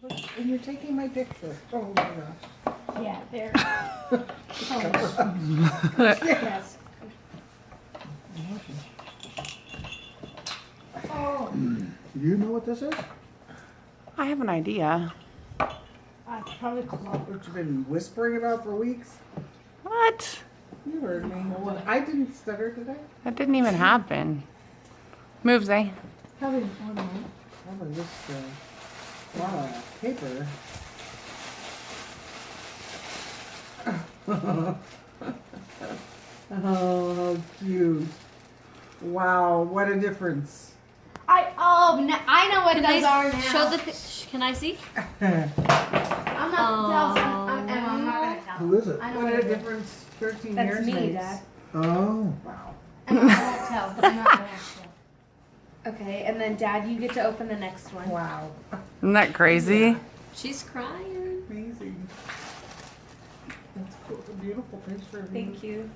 And you're taking my picture. Oh my gosh. Yeah, there. Yes. Oh. You know what this is? I have an idea. I probably close. What you've been whispering about for weeks? What? You heard me. I didn't stutter today. That didn't even happen. Move, Zay. Probably before the night. Probably just a lot of paper. Oh, how cute. Wow, what a difference. I know what Can those are I now. show the? Can I see? I'm not I'm not gonna tell. Who is it? I know What what a it is. difference 13 That's years me, makes. Dad. Oh. Wow. I won't tell. I'm not gonna tell. Okay, and then Dad, you get to open the next one. Wow. Isn't that crazy? She's crying. Amazing. That's cool. A beautiful picture of you. Thank you.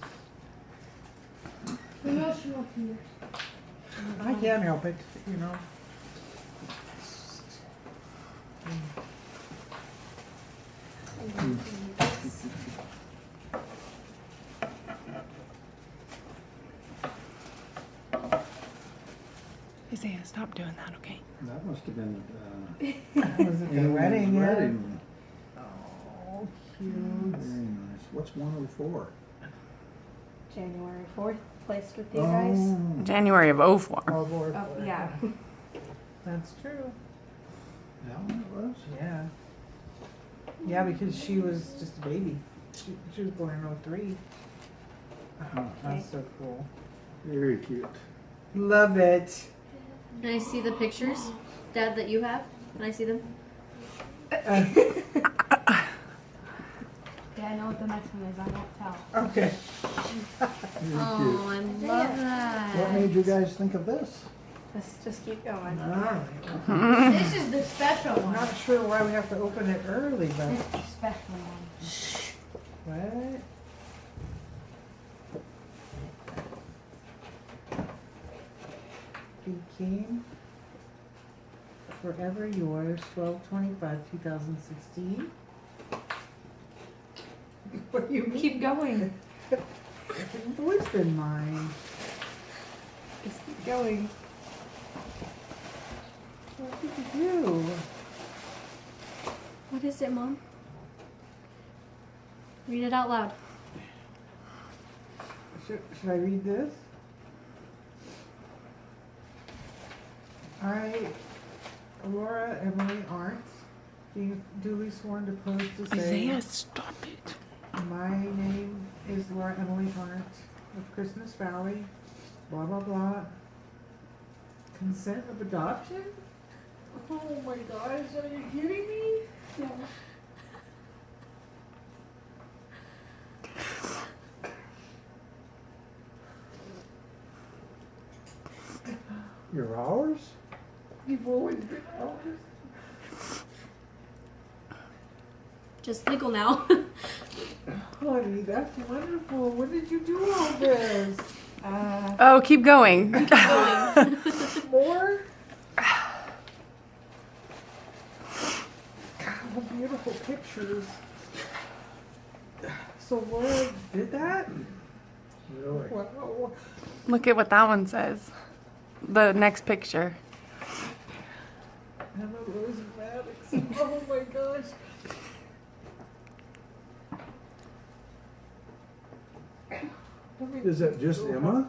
Emotional tears. I can't help it, you know. Isaiah, stop doing that, okay? That must have been Was it the Anne's wedding? Yeah. wedding. Oh, Very cute. nice. What's 104? January 4th, placed with you guys. Oh. January of 04. Oh, Lord. Oh, yeah. That's true. Yeah, it was. Yeah. Yeah, because she was just a baby. She was born in 03. Oh, that's so cool. Very cute. Love it. Can I see the pictures, Dad, that you have? Can I see them? Uh, Yeah, I know what the next one is. I won't tell. okay. Very Oh, I love cute. that. What made you guys think of this? Let's just keep going. All right. This is the special I'm one. not sure why we have to open it early, but It's the special one. what? Became forever yours, 12/25/2016. What do you mean? Keep going. It's always been mine. Just keep going. What did you do? What is it, Mom? Read it out loud. Should I read this? I, Laura Emily Arndt, being duly sworn deposed to say, Isaiah, stop it. my name is Laura Emily Arndt of Christmas Valley, blah, blah, blah. Consent of adoption? Oh my gosh, are you kidding me? No. Your ours? You've always been ours. Just legal now. Honey, that's wonderful. When did you do all this? Oh, keep going. More? God, what beautiful pictures. So Laura did that? Really? Wow. Look at what that one says. The next picture. Emma Rose Maddox. Oh my gosh. Is that just Emma?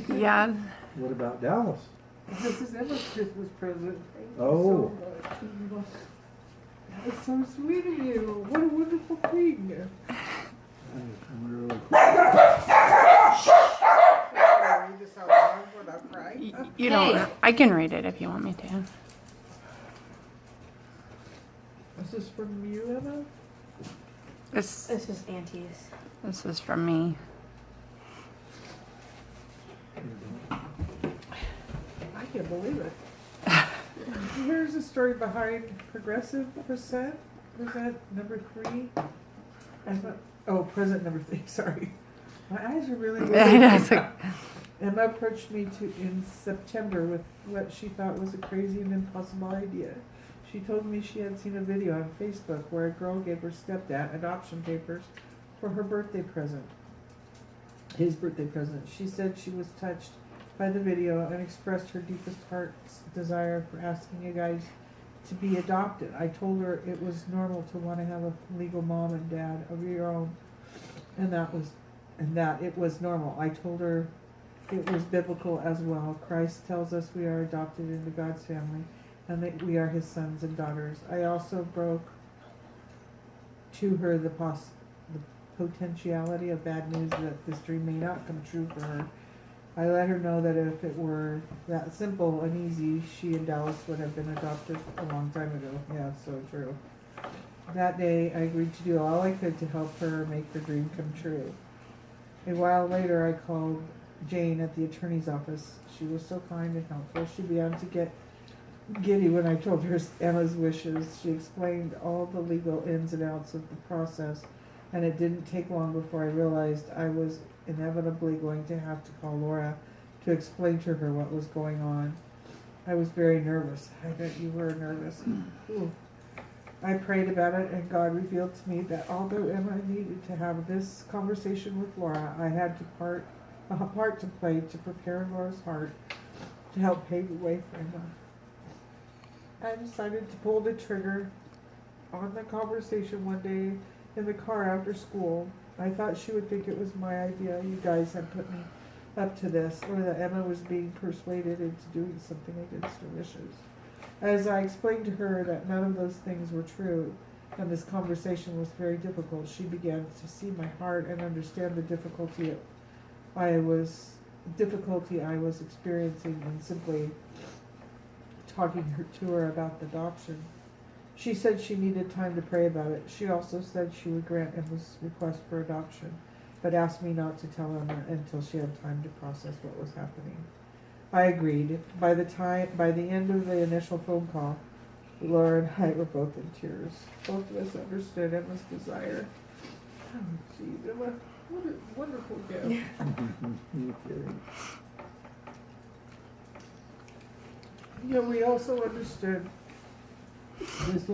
Yeah. What about Dallas? This is Emma's Christmas present. Thank you Oh. so much. That is so sweet of you. What a wonderful thing. I'm really Read this out loud without crying. You don't. I can read it if you want me to. This is from you, Emma? This This is Auntie's. this is from me. I can't believe it. Here's the story behind Progressive Present number 3. Present number 3, sorry. My eyes are really It's big. like- Emma approached me in September with what she thought was a crazy and impossible idea. She told me she had seen a video on Facebook where a girl gave her stepdad adoption papers for her birthday present. His birthday present. She said she was touched by the video and expressed her deepest heart's desire for asking you guys to be adopted. I told her it was normal to want to have a legal mom and dad of your own, and that it was normal. I told her it was biblical as well. Christ tells us we are adopted into God's family and that we are his sons and daughters. I also broke to her the potentiality of bad news that this dream may not come true for her. I let her know that if it were that simple and easy, she and Dallas would have been adopted a long time ago. Yeah, so true. That day, I agreed to do all I could to help her make her dream come true. A while later, I called Jane at the attorney's office. She was so kind and helpful. She began to get giddy when I told her Emma's wishes. She explained all the legal ins and outs of the process, and it didn't take long before I realized I was inevitably going to have to call Laura to explain to her what was going on. I was very nervous. I bet you were nervous. Ooh. I prayed about it, and God revealed to me that although Emma needed to have this conversation with Laura, I had a part to play to prepare Laura's heart to help pave the way for Emma. I decided to pull the trigger on the conversation one day in the car after school. I thought she would think it was my idea. You guys had put me up to this, or that Emma was being persuaded into doing something against her wishes. As I explained to her that none of those things were true, and this conversation was very difficult, she began to see my heart and understand the difficulty I was experiencing in simply talking to her about the adoption. She said she needed time to pray about it. She also said she would grant Emma's request for adoption, but asked me not to tell Emma until she had time to process what was happening. I agreed. By the end of the initial phone call, Laura and I were both in tears. Both of us understood Emma's desire. Oh, geez, Emma, what a wonderful gift. You kidding? You know, we also understood what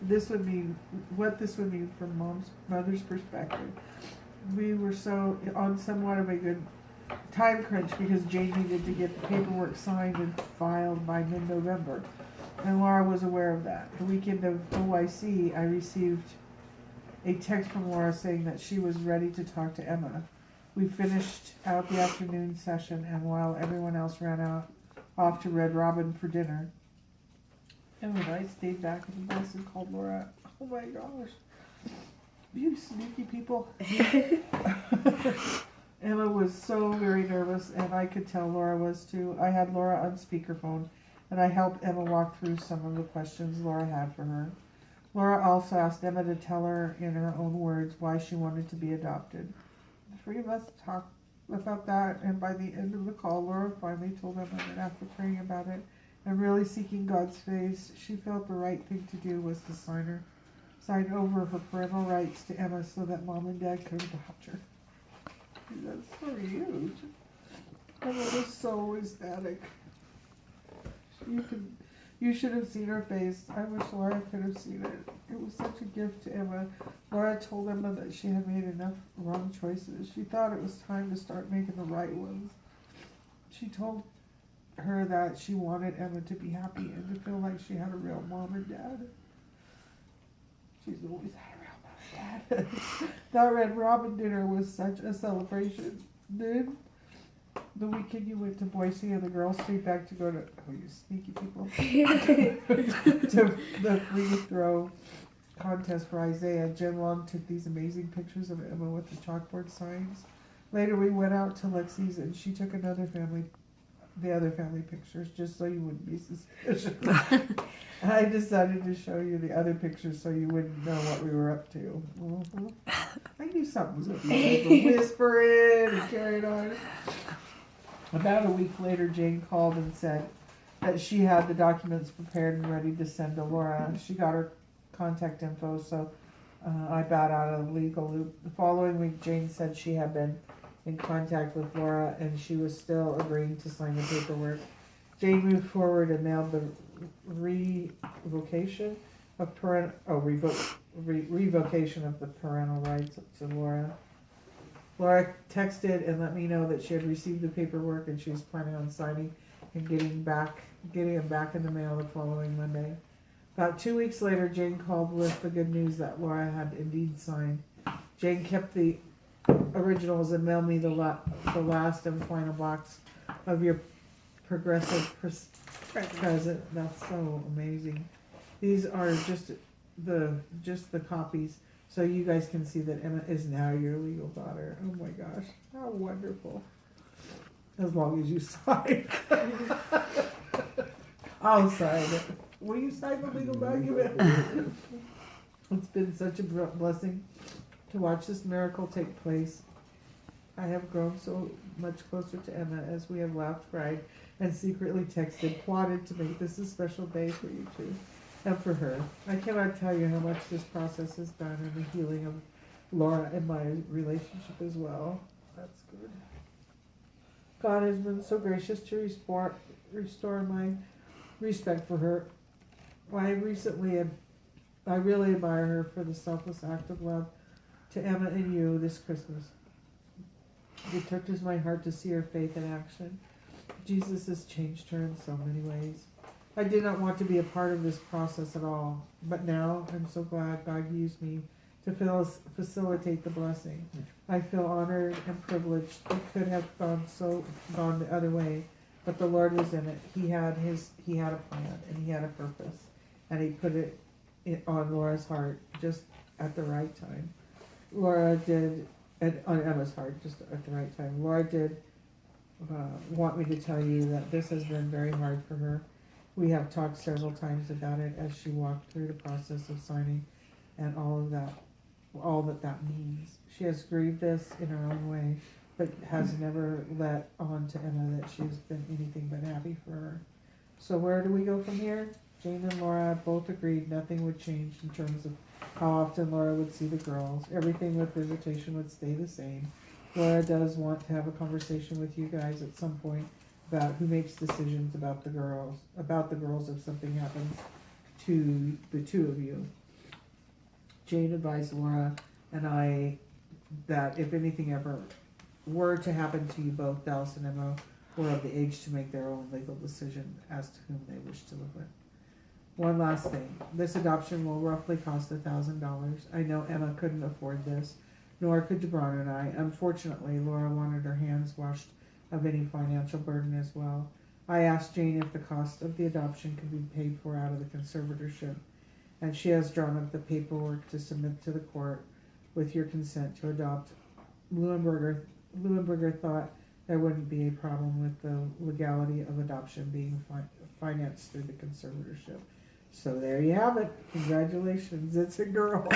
this would mean from mother's perspective. We were so on somewhat of a good time crunch because Jane needed to get the paperwork signed and filed by mid-November, and Laura was aware of that. The weekend of OIC, I received a text from Laura saying that she was ready to talk to Emma. We finished out the afternoon session, and while everyone else ran off to Red Robin for dinner, Emma and I stayed back in the bus and called Laura. Oh my gosh. You sneaky people. Emma was so very nervous, and I could tell Laura was too. I had Laura on speakerphone, and I helped Emma walk through some of the questions Laura had for her. Laura also asked Emma to tell her in her own words why she wanted to be adopted. The three of us talked about that, and by the end of the call, Laura finally told Emma that after praying about it and really seeking God's face, she felt the right thing to do was to sign over her parental rights to Emma so that Mom and Dad could adopt her. That's so huge. Emma was so ecstatic. You should have seen her face. I wish Laura could have seen it. It was such a gift to Emma. Laura told Emma that she had made enough wrong choices. She thought it was time to start making the right ones. She told her that she wanted Emma to be happy and to feel like she had a real mom and dad. She's always had a real mom and dad. That Red Robin dinner was such a celebration. Then, the weekend you went to Boise and the girls stayed back to go to, oh, you sneaky people, to the free throw contest for Isaiah. Jen Long took these amazing pictures of Emma with the chalkboard signs. Later we went out to Lexi's and she took the other family pictures just so you wouldn't be suspicious. I decided to show you the other pictures so you wouldn't know what we were up to. Mm-hmm. I knew something was up. Whispering and carried on. About a week later, Jane called and said that she had the documents prepared and ready to send to Laura. She got her contact info, so I bowed out of the legal loop. The following week, Jane said she had been in contact with Laura and she was still agreeing to sign the paperwork. Jane moved forward and mailed the revocation of revocation of the parental rights to Laura. Laura texted and let me know that she had received the paperwork and she was planning on signing and getting it back in the mail the following Monday. About 2 weeks later, Jane called with the good news that Laura had indeed signed. Jane kept the originals and mailed me the last and final box of your progressive present. That's so amazing. These are just the copies, so you guys can see that Emma is now your legal daughter. Oh my gosh, how wonderful! As long as you sign, I'll sign it. Will you sign the legal document? It's been such a blessing to watch this miracle take place. I have grown so much closer to Emma as we have laughed, cried, and secretly texted, plotted to make this a special day for you two and for her. I cannot tell you how much this process has done in the healing of Laura and my relationship as well. That's good. God has been so gracious to restore my respect for her. I really admire her for the selfless act of love to Emma and you this Christmas. It touches my heart to see her faith in action. Jesus has changed her in so many ways. I did not want to be a part of this process at all, but now I'm so glad God used me to facilitate the blessing. I feel honored and privileged. It could have gone the other way, but the Lord was in it. He had a plan and he had a purpose, and he put it on Laura's heart just at the right time. Laura did, and on Emma's heart just at the right time. Laura did want me to tell you that this has been very hard for her. We have talked several times about it as she walked through the process of signing and all that means. She has grieved this in her own way, but has never let on to Emma that she's been anything but happy for her. So where do we go from here? Jane and Laura both agreed nothing would change in terms of how often Laura would see the girls. Everything with visitation would stay the same. Laura does want to have a conversation with you guys at some point about who makes decisions about the girls if something happens to the two of you. Jane advised Laura and I that if anything ever were to happen to you both, Dallas and Emma were of the age to make their own legal decision as to whom they wish to live with. One last thing. This adoption will roughly cost $1,000. I know Emma couldn't afford this, nor could Debrano and I. Unfortunately, Laura wanted her hands washed of any financial burden as well. I asked Jane if the cost of the adoption could be paid for out of the conservatorship, and she has drawn up the paperwork to submit to the court with your consent to adopt. Leuenberger thought there wouldn't be a problem with the legality of adoption being financed through the conservatorship. So there you have it. Congratulations, it's a girl.